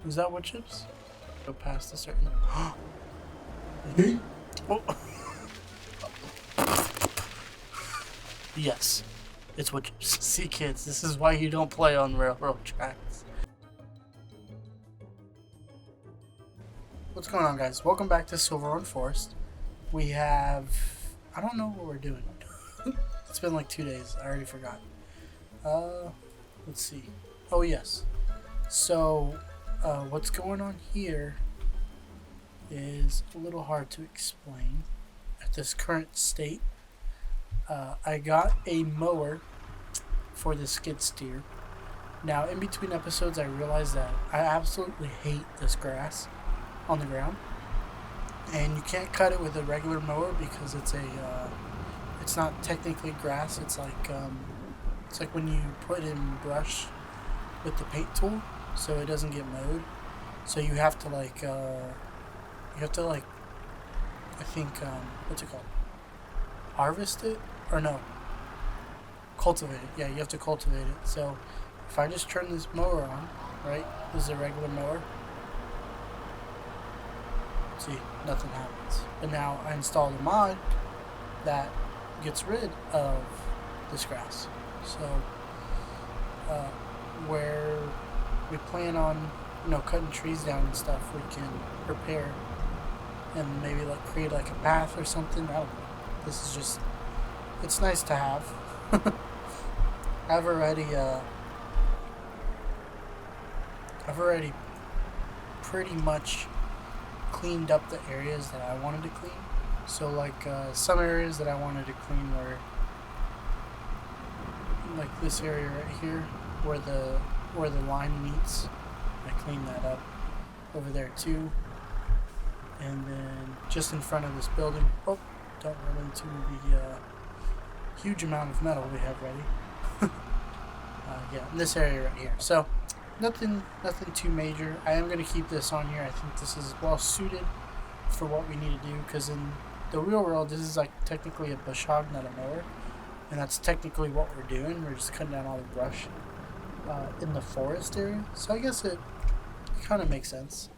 Is that wood chips? Go past a certain. Oh. Yes, it's wood chips. See, kids, this is why you don't play on railroad tracks. What's going on, guys? Welcome back to Silverwood Forest. We have. I don't know what we're doing. It's been like 2 days. I already forgot. Let's see. Oh, yes. So, what's going on here is a little hard to explain at this current state. I got a mower for the skid steer. Now, in between episodes, I realized that I absolutely hate this grass on the ground, and you can't cut it with a regular mower because it's not technically grass. It's like when you put in brush with the paint tool, so it doesn't get mowed. So you have to I think what's it called? Harvest it or no? Cultivate it. Yeah, you have to cultivate it. So if I just turn this mower on, right? This is a regular mower. See, nothing happens. But now I installed a mod that gets rid of this grass. So where we plan on, cutting trees down and stuff, we can prepare and maybe create a path or something. I don't know. This is just, it's nice to have. I've already pretty much cleaned up the areas that I wanted to clean. So some areas that I wanted to clean were like this area right here where the line meets. I cleaned that up over there too. And then just in front of this building, don't run into the huge amount of metal we have ready. Yeah, in this area right here. So nothing too major. I am going to keep this on here. I think this is well suited for what we need to do, because in the real world this is technically a bush hog, not a mower, and that's technically what we're doing. We're just cutting down all the brush in the forest area. So I guess it kind of makes sense.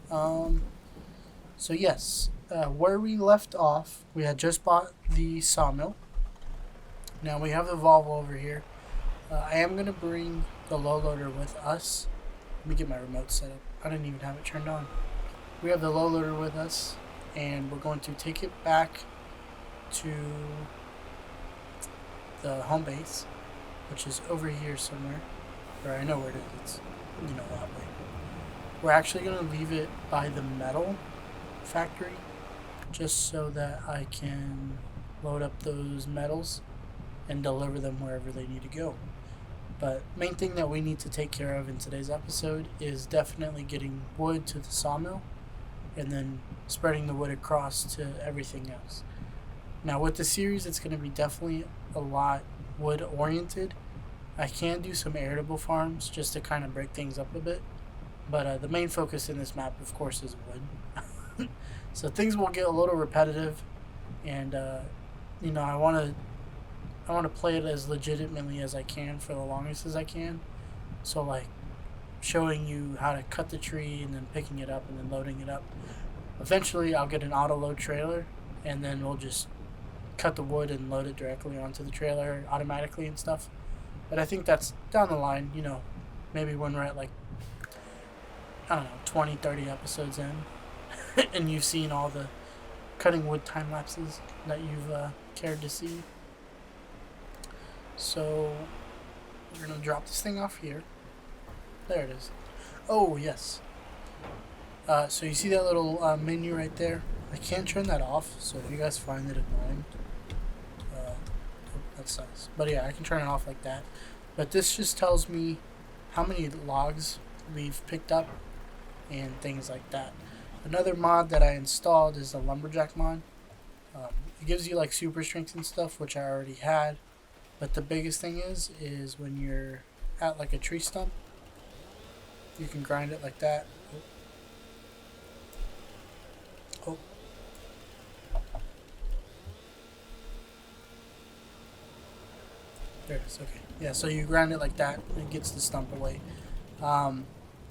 So yes, where we left off, we had just bought the sawmill. Now we have the Volvo over here. I am going to bring the low loader with us. Let me get my remote set up. I didn't even have it turned on. We have the low loader with us, and we're going to take it back to the home base, which is over here somewhere. Or I know where it is. It's, that way. We're actually going to leave it by the metal factory just so that I can load up those metals and deliver them wherever they need to go. But main thing that we need to take care of in today's episode is definitely getting wood to the sawmill and then spreading the wood across to everything else. Now with the series, it's going to be definitely a lot wood oriented. I can do some arable farms just to kind of break things up a bit, but the main focus in this map, of course, is wood. So things will get a little repetitive, and I want to play it as legitimately as I can for the longest as I can. So showing you how to cut the tree and then picking it up and then loading it up. Eventually I'll get an auto load trailer, and then we'll just cut the wood and load it directly onto the trailer automatically and stuff. But I think that's down the line, maybe when we're at 20, 30 episodes in and you've seen all the cutting wood time lapses that you've cared to see. So we're going to drop this thing off here. There it is. Oh, yes. So you see that little menu right there? I can't turn that off, so if you guys find it annoying, that sucks. But yeah, I can turn it off like that. But this just tells me how many logs we've picked up and things like that. Another mod that I installed is the lumberjack mod. It gives you super strength and stuff, which I already had. But the biggest thing is when you're at a tree stump, you can grind it like that. Oh. There it is. Okay. Yeah, so you grind it like that, and it gets the stump away.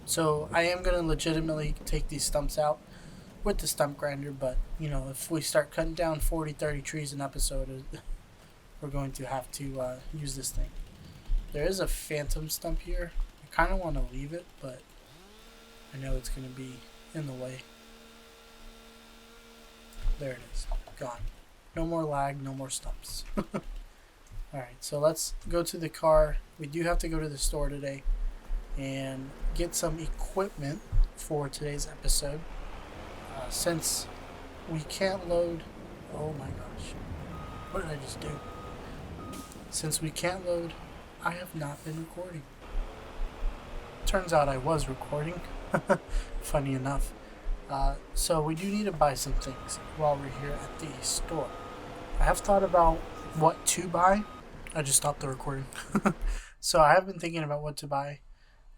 So I am going to legitimately take these stumps out with the stump grinder, but you know, if we start cutting down 40, 30 trees an episode, we're going to have to use this thing. There is a phantom stump here. I kind of want to leave it, but I know it's going to be in the way. There it is. Gone. No more lag, no more stumps. Alright, so let's go to the car. We do have to go to the store today and get some equipment for today's episode. Since we can't load... Oh my gosh. What did I just do? Since we can't load, I have not been recording. Turns out I was recording. Funny enough. So we do need to buy some things while we're here at the store. I have thought about what to buy. I just stopped the recording. So I have been thinking about what to buy.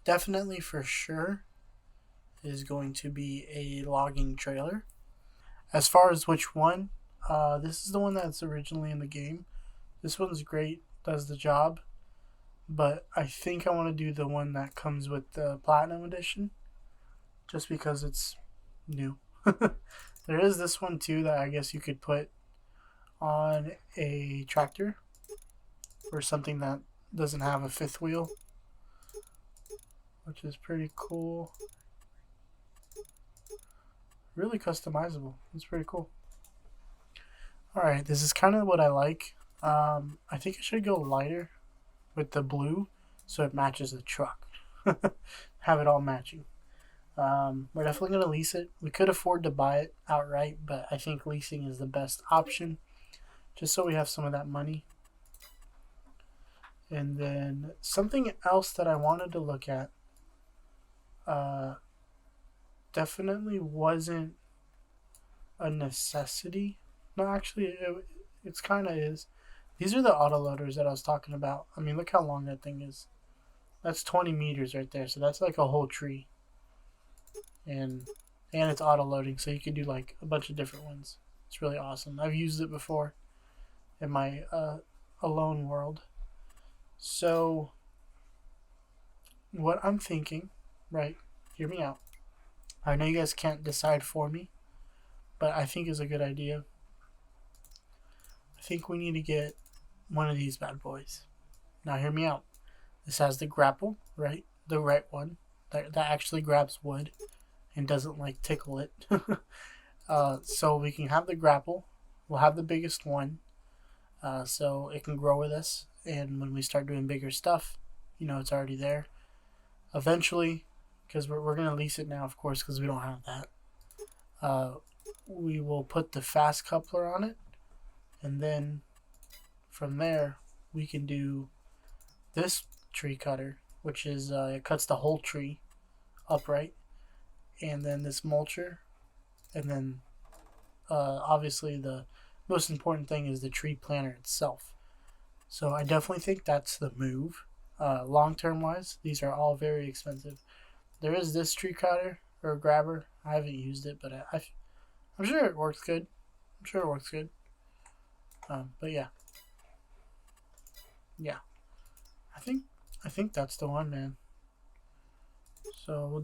Definitely for sure is going to be a logging trailer. As far as which one, this is the one that's originally in the game. This one's great, does the job. But I think I want to do the one that comes with the Platinum Edition. Just because it's new. There is this one too that I guess you could put on a tractor or something that doesn't have a fifth wheel, which is pretty cool. Really customizable. It's pretty cool. Alright, this is kind of what I like. I think I should go lighter with the blue so it matches the truck. Have it all matching. We're definitely going to lease it. We could afford to buy it outright, but I think leasing is the best option, just so we have some of that money. And then something else that I wanted to look at, definitely wasn't a necessity. No, actually, it's kind of is. These are the autoloaders that I was talking about. I mean, look how long that thing is. That's 20 meters right there, so that's like a whole tree. And it's auto loading, so you can do like a bunch of different ones. It's really awesome. I've used it before in my alone world. So what I'm thinking, right? Hear me out. I know you guys can't decide for me, but I think is a good idea. I think we need to get one of these bad boys. Now hear me out. This has the grapple, right? The right one that actually grabs wood and doesn't like tickle it. So we can have the grapple. We'll have the biggest one, so it can grow with us. And when we start doing bigger stuff, you know, it's already there. Eventually, because we're going to lease it now, of course, because we don't have that. We will put the fast coupler on it, and then from there we can do this tree cutter, which is it cuts the whole tree upright, and then this mulcher, and then obviously the most important thing is the tree planter itself. So I definitely think that's the move. Long term wise, these are all very expensive. There is this tree cutter or grabber. I haven't used it, but I'm sure it works good. But yeah, I think that's the one, man. So we'll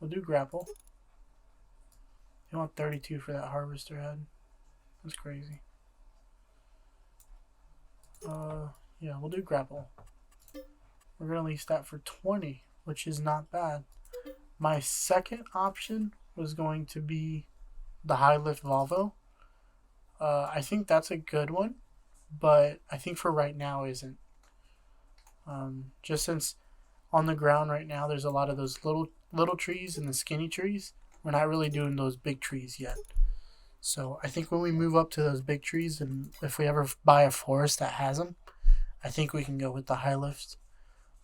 do grapple. You want 32 for that harvester head? That's crazy. Yeah, we'll do grapple. We're gonna lease that for 20, which is not bad. My second option was going to be the high lift Volvo. I think that's a good one, but I think for right now isn't. Just since on the ground right now there's a lot of those little trees and the skinny trees. We're not really doing those big trees yet. So I think when we move up to those big trees, and if we ever buy a forest that has them, I think we can go with the high lift.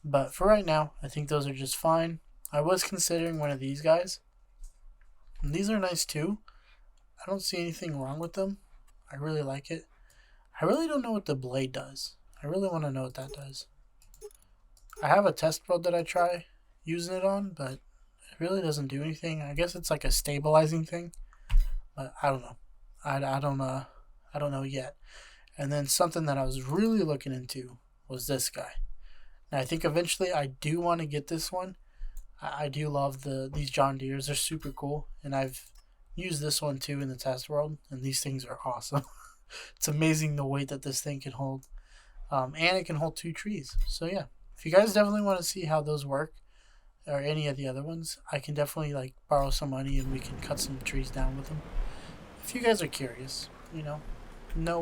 But for right now, I think those are just fine. I was considering one of these guys. And these are nice too. I don't see anything wrong with them. I really like it. I really don't know what the blade does. I really want to know what that does. I have a test build that I try using it on, but it really doesn't do anything. I guess it's like a stabilizing thing, but I don't know. I don't know yet. And then something that I was really looking into was this guy. Now I think eventually I do want to get this one. I do love these John Deeres. They're super cool, and I've used this one too in the test world, and these things are awesome. It's amazing the weight that this thing can hold, and it can hold 2 trees. So yeah, if you guys definitely want to see how those work, or any of the other ones, I can definitely like borrow some money and we can cut some trees down with them. If you guys are curious, you know, no,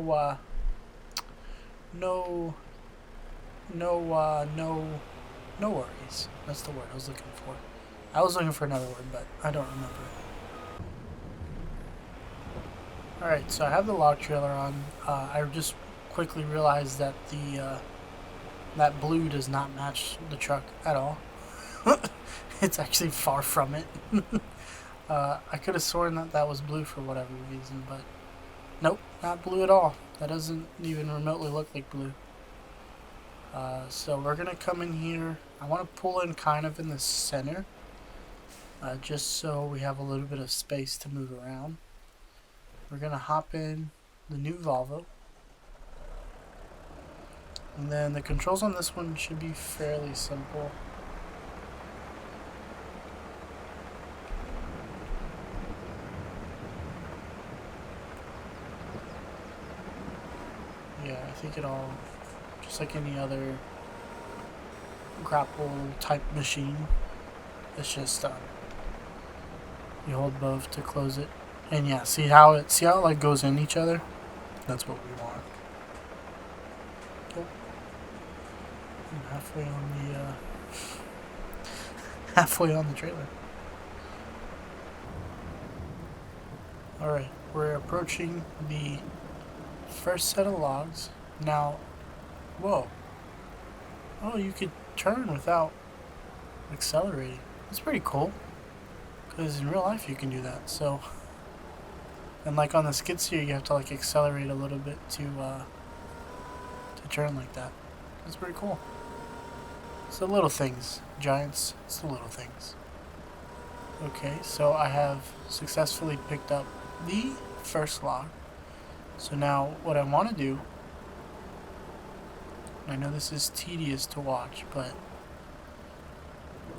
no, no worries. That's the word I was looking for. I was looking for another word, but I don't remember. Alright, so I have the log trailer on. I just quickly realized that that blue does not match the truck at all. It's actually far from it. I could have sworn that that was blue for whatever reason, but nope, not blue at all. That doesn't even remotely look like blue. So we're gonna come in here. I want to pull in kind of in the center, just so we have a little bit of space to move around. We're gonna hop in the new Volvo, and then the controls on this one should be fairly simple. Yeah, I think it all, just like any other grapple type machine, it's just you hold both to close it, and yeah, see how it like goes in each other. That's what we want. Cool. I'm halfway on the trailer. All right, we're approaching the first set of logs. Now, whoa. Oh, you could turn without accelerating. That's pretty cool. Because in real life you can do that. So, and like on the skid steer, you have to like accelerate a little bit to turn like that. That's pretty cool. It's the little things, giants. It's the little things. Okay, so I have successfully picked up the first log. So now what I want to do, I know this is tedious to watch, but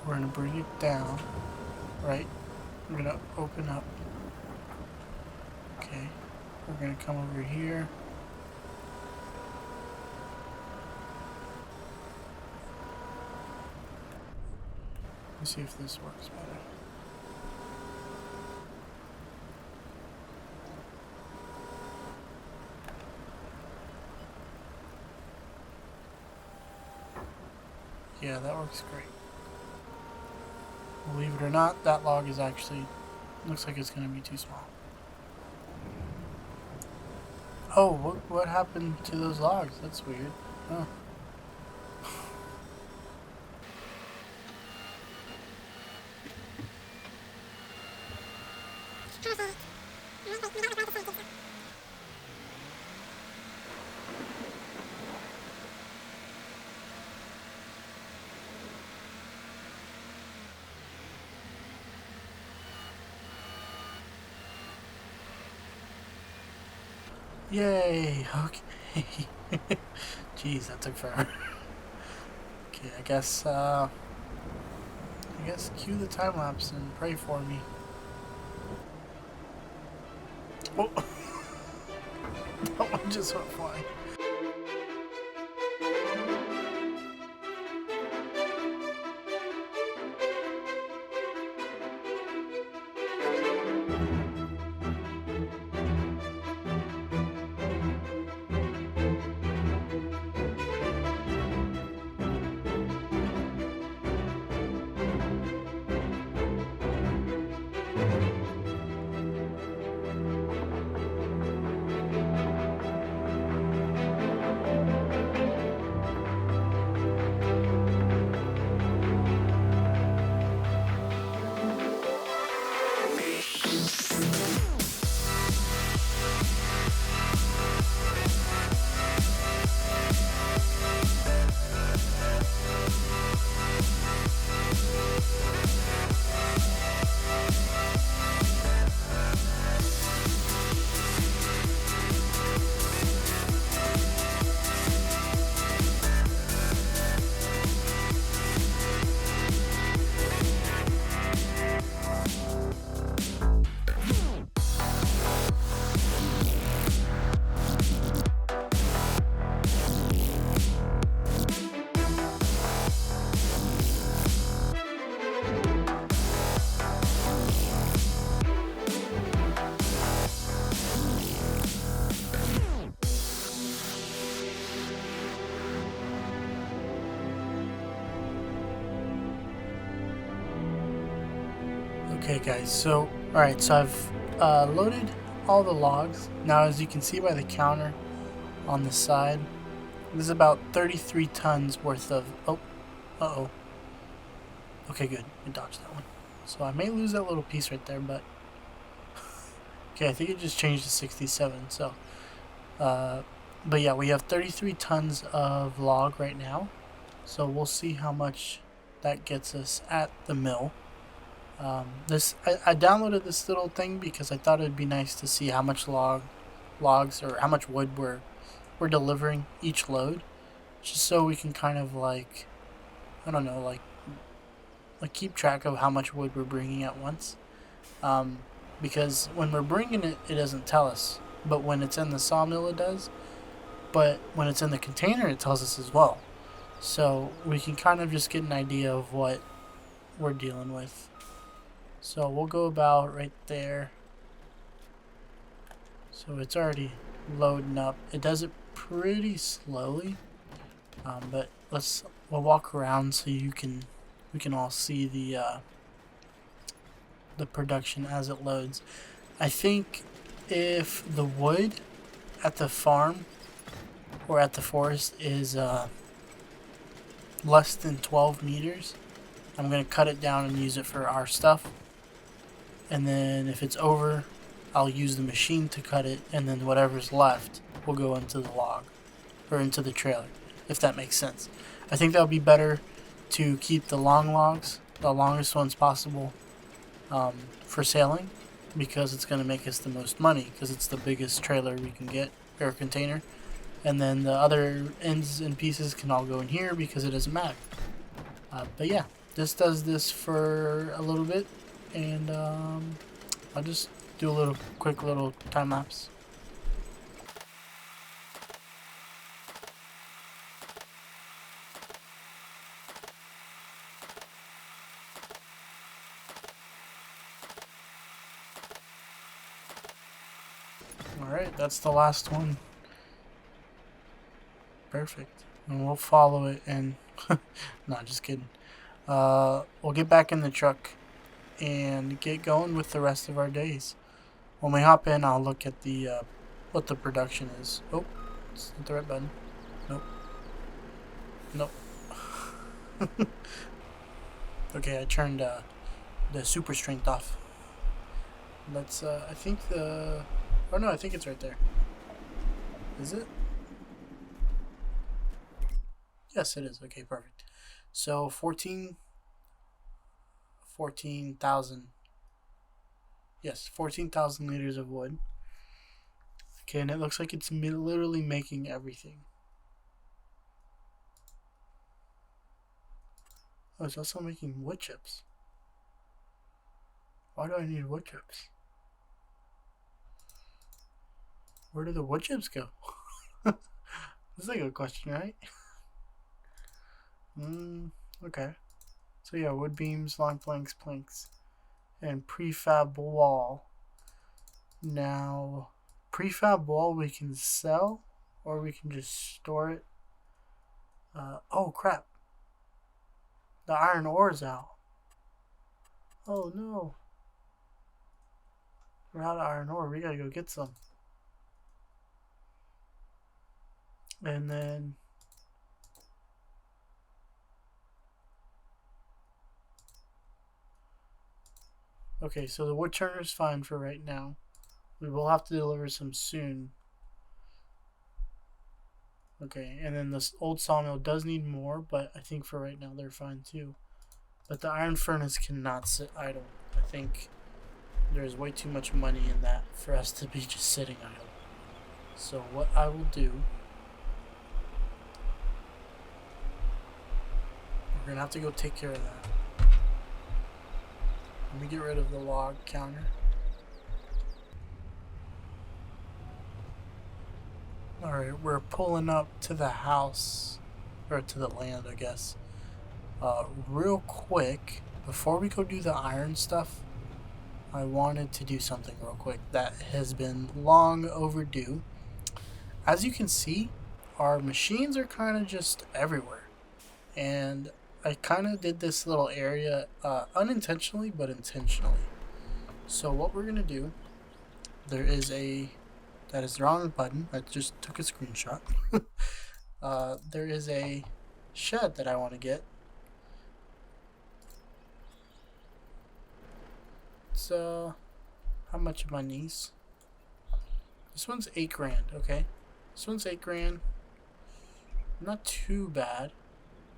we're going to bring it down, right? We're going to open up. Okay, we're going to come over here. Let's see if this works better. Yeah, that works great. Believe it or not, that log is actually, looks like it's going to be too small. Oh, what happened to those logs? That's weird. Oh. Yay! Okay. Jeez, that took forever. Okay, I guess cue the time lapse and pray for me. Oh, that one just went flying. Okay guys, so alright, so I've loaded all the logs. Now as you can see by the counter on the side, there's about 33 tons worth of, uh-oh. Okay, good, I dodged that one. So I may lose that little piece right there, but okay, I think it just changed to 67, so but yeah, we have 33 tons of log right now, so we'll see how much that gets us at the mill. I downloaded this little thing because I thought it'd be nice to see how much logs or how much wood we're delivering each load, just so we can kind of like, I don't know, like keep track of how much wood we're bringing at once. Because when we're bringing it, it doesn't tell us, but when it's in the sawmill, it does. But when it's in the container, it tells us as well. So we can kind of just get an idea of what we're dealing with. So we'll go about right there. So it's already loading up. It does it pretty slowly, but we'll walk around so we can all see the production as it loads. I think if the wood at the farm or at the forest is less than 12 meters, I'm going to cut it down and use it for our stuff. And then if it's over, I'll use the machine to cut it, and then whatever's left will go into the log or into the trailer, if that makes sense. I think that would be better to keep the long logs, the longest ones possible, for sailing, because it's going to make us the most money because it's the biggest trailer we can get, or container. And then the other ends and pieces can all go in here because it doesn't matter. But yeah, this does this for a little bit, and I'll just do a quick little time lapse. Alright, that's the last one. Perfect. And we'll follow it and no, just kidding. We'll get back in the truck and get going with the rest of our days. When we hop in, I'll look at the what the production is. Oh, it's not the right button. Nope. Nope. Okay, I turned the super strength off. Let's I think oh no, I think it's right there. Is it? Yes, it is. Okay, perfect. So 14,000. Yes, 14,000 liters of wood. Okay, and it looks like it's literally making everything. Oh, it's also making wood chips. Why do I need wood chips? Where do the wood chips go? That's a good question, right? Okay. So yeah, wood beams, long planks, and prefab wall. Now, prefab wall we can sell, or we can just store it. Oh crap. The iron ore's out. Oh no. We're out of iron ore. We gotta go get some. And then okay, so the wood turner is fine for right now. We will have to deliver some soon. Okay, and then this old sawmill does need more, but I think for right now they're fine too. But the iron furnace cannot sit idle. I think there's way too much money in that for us to be just sitting idle. So what I will do, we're gonna have to go take care of that. Let me get rid of the log counter. Alright, we're pulling up to the house, or to the land, I guess. Real quick, before we go do the iron stuff, I wanted to do something real quick that has been long overdue. As you can see, our machines are kind of just everywhere. And I kind of did this little area unintentionally, but intentionally. So what we're gonna do, there is a, that is the wrong button. I just took a screenshot. There is a shed that I want to get. So, how much am I these? This one's $8 grand. Okay, this one's $8 grand. Not too bad.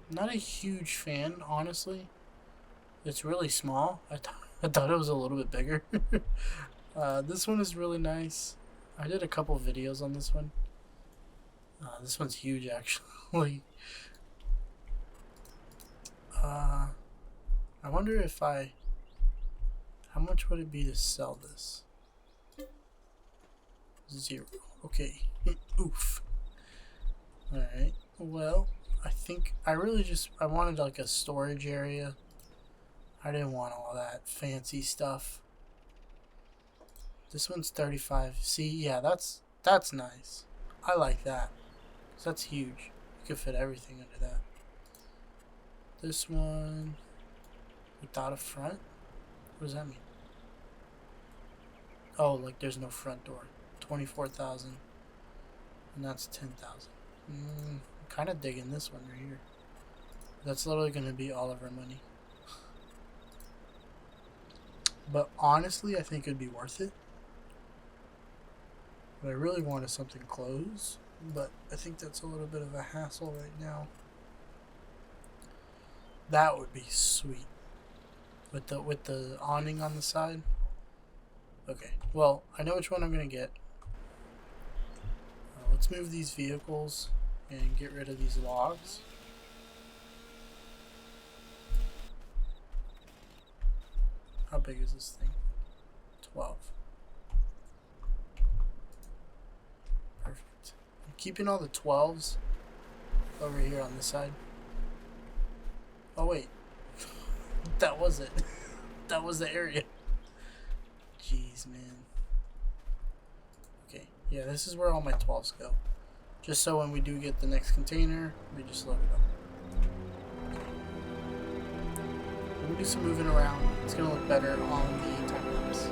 Not a huge fan, honestly. It's really small. I thought it was a little bit bigger. This one is really nice. I did a couple videos on this one. This one's huge, actually. I wonder if how much would it be to sell this? 0. Okay. Oof. Alright. Well, I think I wanted like a storage area. I didn't want all that fancy stuff. This one's 35. See, yeah, that's nice. I like that. 'Cause that's huge. You could fit everything under that. This one without a front? What does that mean? Oh, like there's no front door. 24,000. And that's 10,000. Kind of digging this one right here. That's literally going to be all of our money. But honestly, I think it'd be worth it. What I really want is something closed, but I think that's a little bit of a hassle right now. That would be sweet. With the awning on the side. Okay, well, I know which one I'm going to get. Let's move these vehicles and get rid of these logs. How big is this thing? 12. Perfect. I'm keeping all the 12s over here on this side. Oh wait. That was it. That was the area. Jeez, man. Okay, yeah, this is where all my 12s go. Just so when we do get the next container, we just load it up. We'll do some moving around. It's going to look better on the time lapse.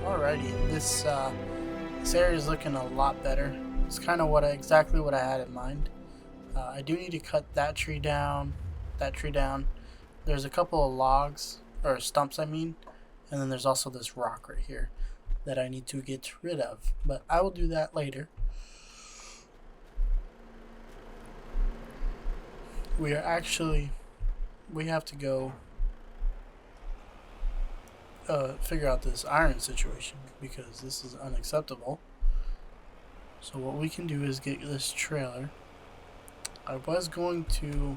Alrighty, this area is looking a lot better. It's kind of exactly what I had in mind. I do need to cut that tree down, There's a couple of logs, or stumps I mean, and then there's also this rock right here that I need to get rid of. But I will do that later. We have to go figure out this iron situation because this is unacceptable. So what we can do is get this trailer. I was going to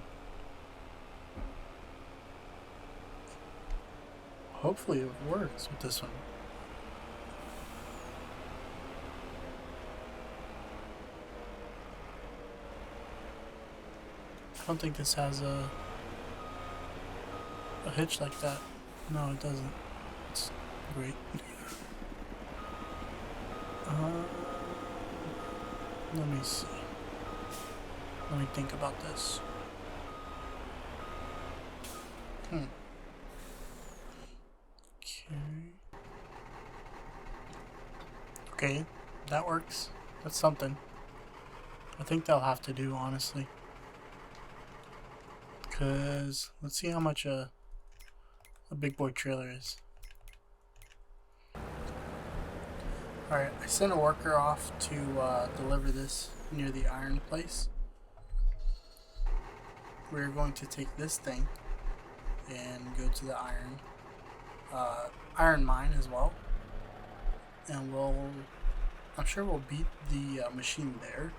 hopefully it works with this one. I don't think this has a hitch like that. No, it doesn't. It's great. Let me see. Let me think about this. Okay, that works. That's something. I think they'll have to do, honestly. because let's see how much a big boy trailer is. Alright, I sent a worker off to deliver this near the iron place. We're going to take this thing and go to the iron mine as well, and I'm sure we'll beat the machine there,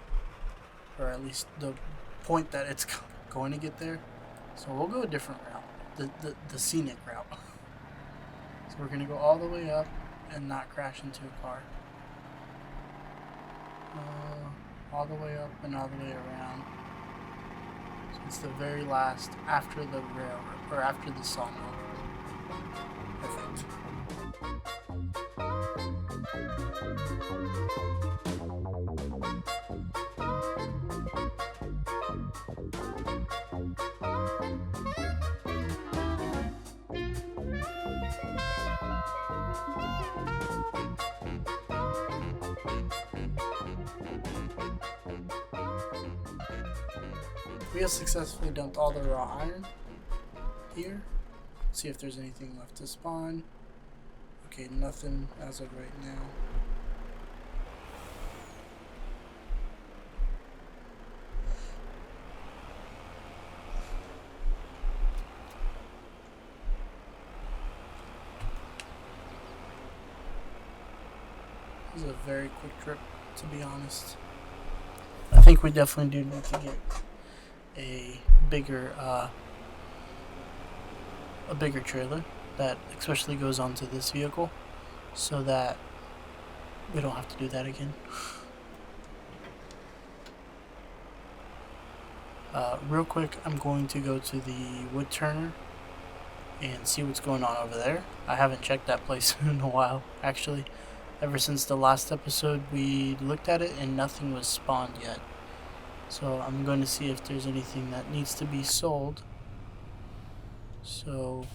or at least the point that it's going to get there. So we'll go a different route, the scenic route. So we're gonna go all the way up and not crash into a car. All the way up and all the way around. So it's the very last after the railroad, or after the sawmill. Perfect. We have successfully dumped all the raw iron here. See if there's anything left to spawn. Okay, nothing as of right now. This is a very quick trip, to be honest. I think we definitely do need to get a bigger trailer that especially goes onto this vehicle, so that we don't have to do that again. Real quick, I'm going to go to the wood turner and see what's going on over there. I haven't checked that place in a while, actually. Ever since the last episode, we looked at it and nothing was spawned yet. So I'm going to see if there's anything that needs to be sold. So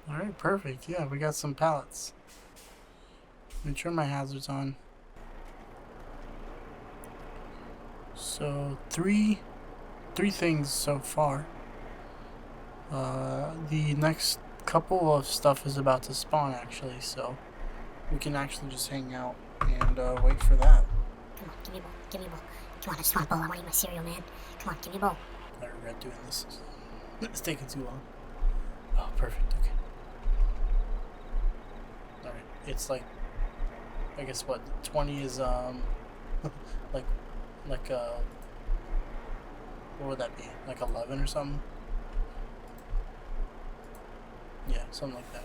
alright, perfect. Yeah, we got some pallets. Let me turn my hazards on. So three things so far. The next couple of stuff is about to spawn, actually, so we can actually just hang out and wait for that. Come on, give me a bowl. Give me a bowl. Do you want a swamp bowl? I want to eat my cereal, man. Come on, give me a bowl. I regret doing this. It's taking too long. Oh, perfect. Okay. Alright. It's like, I guess what, 20 is like what would that be? Like 11 or something? Yeah, something like that.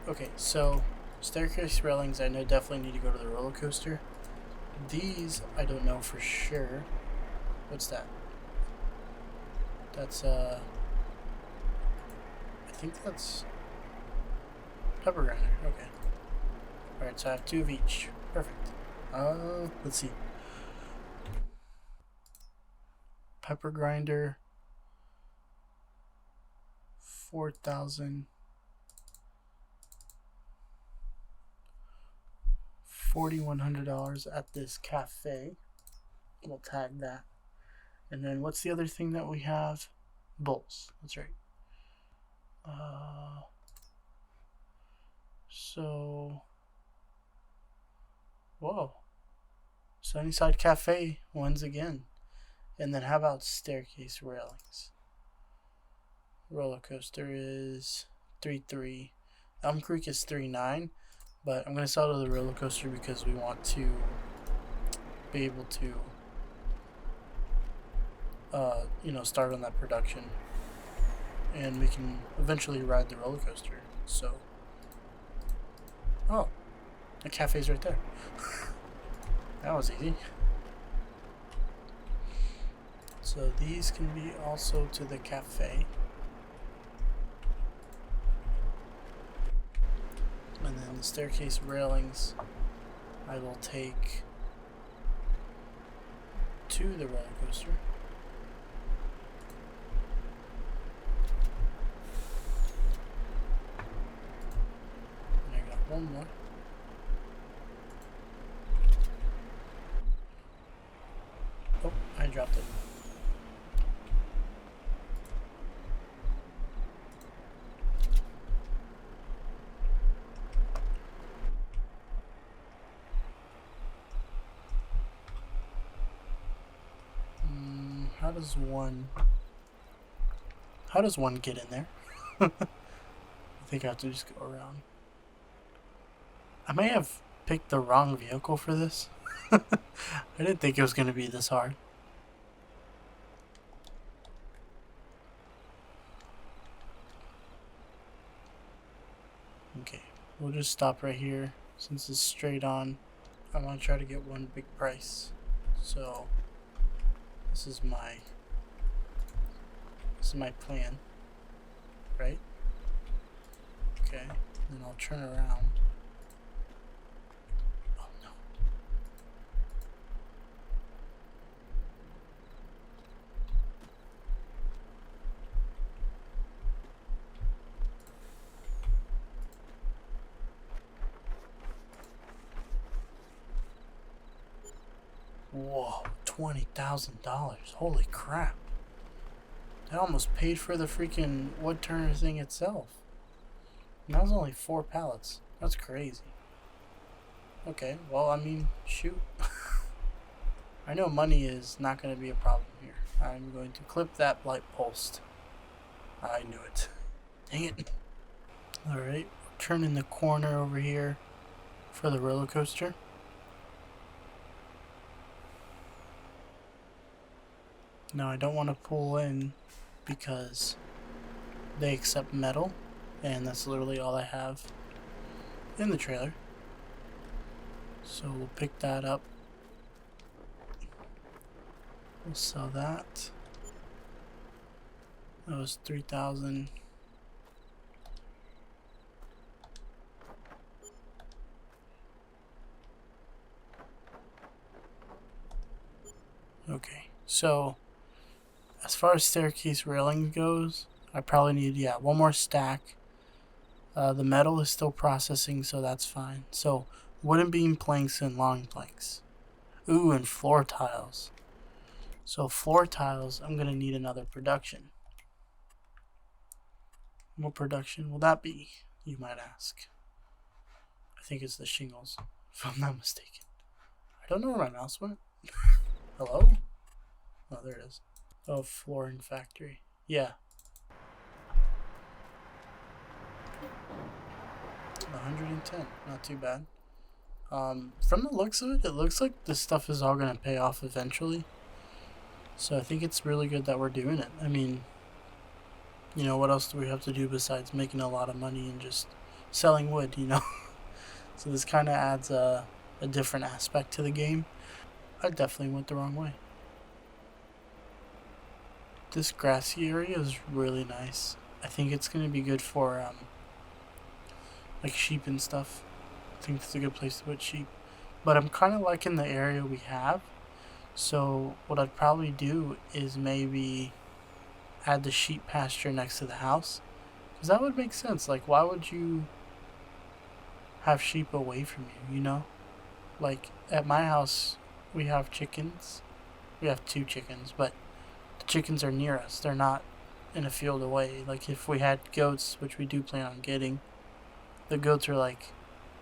Okay, so staircase railings, I know definitely need to go to the roller coaster. These, I don't know for sure. What's that? That's I think that's pepper grinder. Okay. Alright, so I have 2 of each. Perfect. Let's see. Pepper grinder, 4,000. $4,100 at this cafe. We'll tag that. And then what's the other thing that we have? Bowls. That's right. So, whoa. Sunnyside Cafe wins again. And then how about staircase railings? Roller coaster is 3.3. Elm Creek is 3.9. But I'm going to sell to the roller coaster because we want to be able to, start on that production. And we can eventually ride the roller coaster. So, oh, the cafe's right there. That was easy. So these can be also to the cafe. And then the staircase railings I will take to the roller coaster. And I got one more. Oh, I dropped it. How does one get in there? I think I have to just go around. I may have picked the wrong vehicle for this. I didn't think it was going to be this hard. Okay, we'll just stop right here since it's straight on. I want to try to get one big price. So this is my plan, right? Okay, then I'll turn around. Oh no. Whoa, $20,000. Holy crap. That almost paid for the freaking wood turner thing itself. And that was only 4 pallets. That's crazy. Okay, well, I mean, shoot. I know money is not going to be a problem here. I'm going to clip that light post. I knew it. Dang it. Alright, turning the corner over here for the roller coaster. Now I don't want to pull in because they accept metal, and that's literally all I have in the trailer. So we'll pick that up. We'll sell that. That was 3,000. Okay, so as far as staircase railing goes, I probably need, yeah, one more stack. The metal is still processing, so that's fine. So wooden beam planks and long planks. Ooh, and floor tiles. So floor tiles, I'm going to need another production. What production will that be, you might ask? I think it's the shingles, if I'm not mistaken. I don't know where my mouse went. Hello? Oh, there it is. Oh, flooring factory. Yeah. 110. Not too bad. From the looks of it looks like this stuff is all going to pay off eventually. So I think it's really good that we're doing it. I mean, you know, what else do we have to do besides making a lot of money and just selling wood, you know? So this kind of adds a different aspect to the game. I definitely went the wrong way. This grassy area is really nice. I think it's going to be good for like sheep and stuff. I think it's a good place to put sheep. But I'm kind of liking the area we have. So what I'd probably do is maybe add the sheep pasture next to the house. Because that would make sense. Like, why would you have sheep away from you, you know? Like, at my house, we have chickens. We have 2 chickens, but the chickens are near us. They're not in a field away. Like, if we had goats, which we do plan on getting, the goats are, like,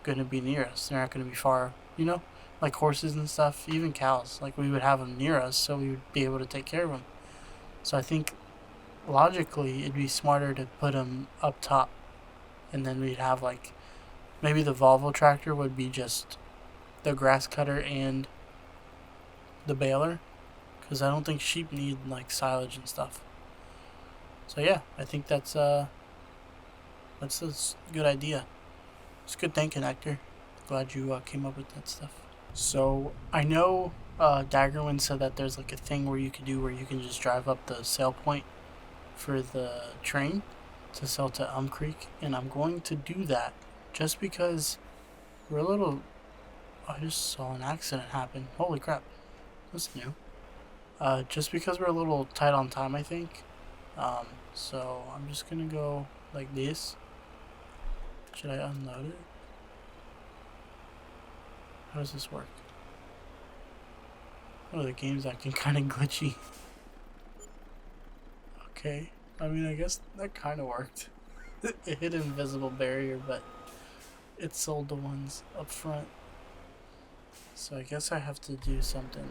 going to be near us. They're not going to be far, you know? Like horses and stuff, even cows. Like, we would have them near us, so we would be able to take care of them. So I think, logically, it'd be smarter to put them up top. And then we'd have, like, maybe the Volvo tractor would be just the grass cutter and the baler. Because I don't think sheep need, like, silage and stuff. So yeah, I think that's a good idea. It's good thinking, Hector. Glad you came up with that stuff. So I know Daggerwin said that there's like a thing where you could do where you can just drive up the sail point for the train to sell to Elm Creek, and I'm going to do that just because we're a little. I just saw an accident happen. Holy crap! That's new. Just because we're a little tight on time, I think. So I'm just gonna go like this. Should I unload it? How does this work? Oh, the game's acting kind of glitchy. Okay. I mean, I guess that kind of worked. It hit an invisible barrier, but it sold the ones up front. So I guess I have to do something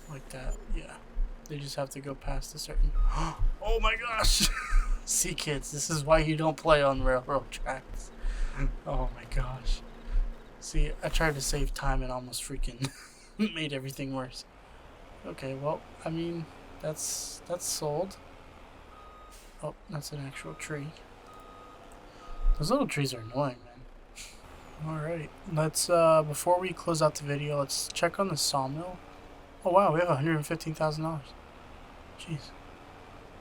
like that. Yeah. They just have to go past a certain. Oh my gosh! See, kids, this is why you don't play on railroad tracks. Oh my gosh. See, I tried to save time and almost freaking made everything worse. Okay, well, I mean, that's sold. Oh, that's an actual tree. Those little trees are annoying, man. Alright, let's, before we close out the video, let's check on the sawmill. Oh wow, we have $115,000. Jeez.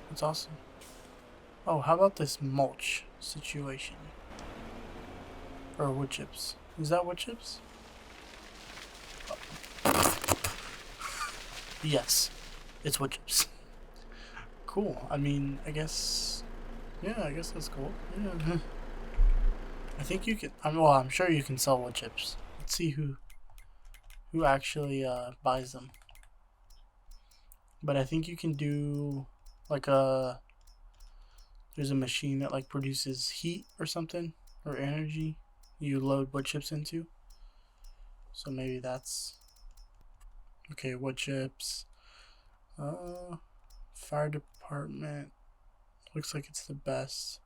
That's awesome. Oh, how about this mulch situation? Or wood chips. Is that wood chips? Yes, it's wood chips. Cool. I mean, I guess. Yeah, I guess that's cool. Yeah. I think you can. I'm sure you can sell wood chips. Let's see who actually buys them. But I think you can do like there's a machine that like produces heat or something or energy. You load wood chips into. So maybe that's okay. Wood chips. Fire department. Looks like it's the best.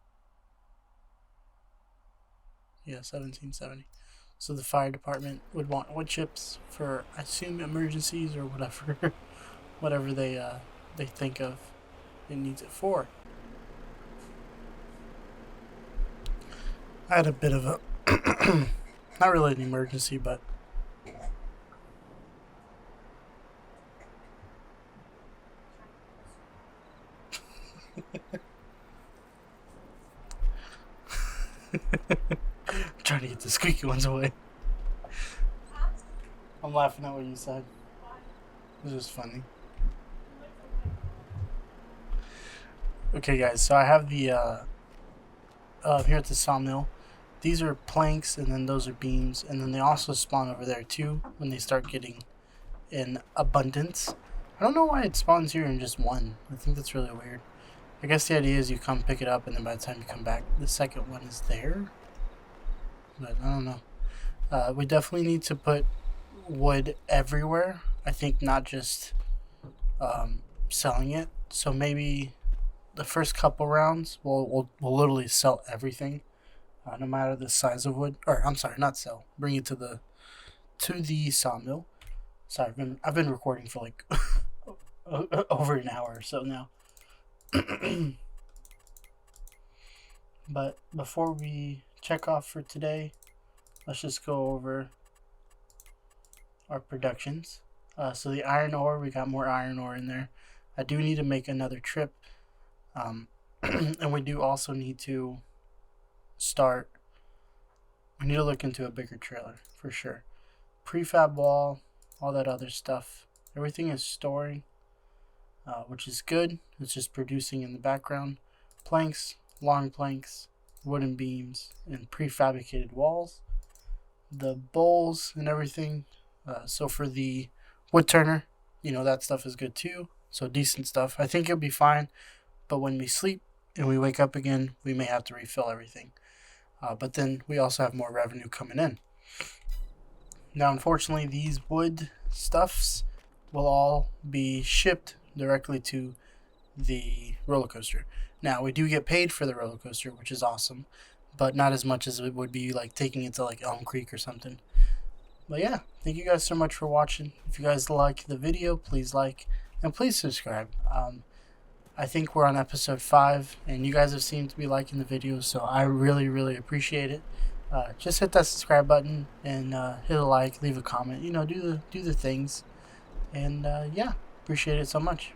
Yeah, 1770. So the fire department would want wood chips for, I assume, emergencies or whatever, whatever they think of it needs it for. I had a bit of a, not really an emergency, but trying to get the squeaky ones away. I'm laughing at what you said. It was just funny. Okay, guys, so I have the here at the sawmill. These are planks, and then those are beams, and then they also spawn over there too when they start getting in abundance. I don't know why it spawns here in just one. I think that's really weird. I guess the idea is you come pick it up, and then by the time you come back, the second one is there. But I don't know. We definitely need to put wood everywhere. I think not just selling it. So maybe the first couple rounds, we'll literally sell everything, no matter the size of wood. Or I'm sorry, not sell. Bring it to the sawmill. Sorry, I've been recording for like over an hour or so now. But before we check off for today, let's just go over our productions. So the iron ore, we got more iron ore in there. I do need to make another trip. And we do also need to we need to look into a bigger trailer for sure. Prefab wall, all that other stuff. Everything is storing, which is good. It's just producing in the background. Planks, long planks, wooden beams, and prefabricated walls. The bowls and everything. So for the wood turner, that stuff is good too. So decent stuff. I think it'll be fine. But when we sleep and we wake up again, we may have to refill everything. But then we also have more revenue coming in. Now, unfortunately, these wood stuffs will all be shipped directly to the roller coaster. Now, we do get paid for the roller coaster, which is awesome, but not as much as it would be like taking it to like Elm Creek or something. But yeah, thank you guys so much for watching. If you guys like the video, please like and please subscribe. I think we're on episode 5, and you guys have seemed to be liking the videos, so I really, really appreciate it. Just hit that subscribe button and hit a like, leave a comment. You know, do the things, and yeah, appreciate it so much.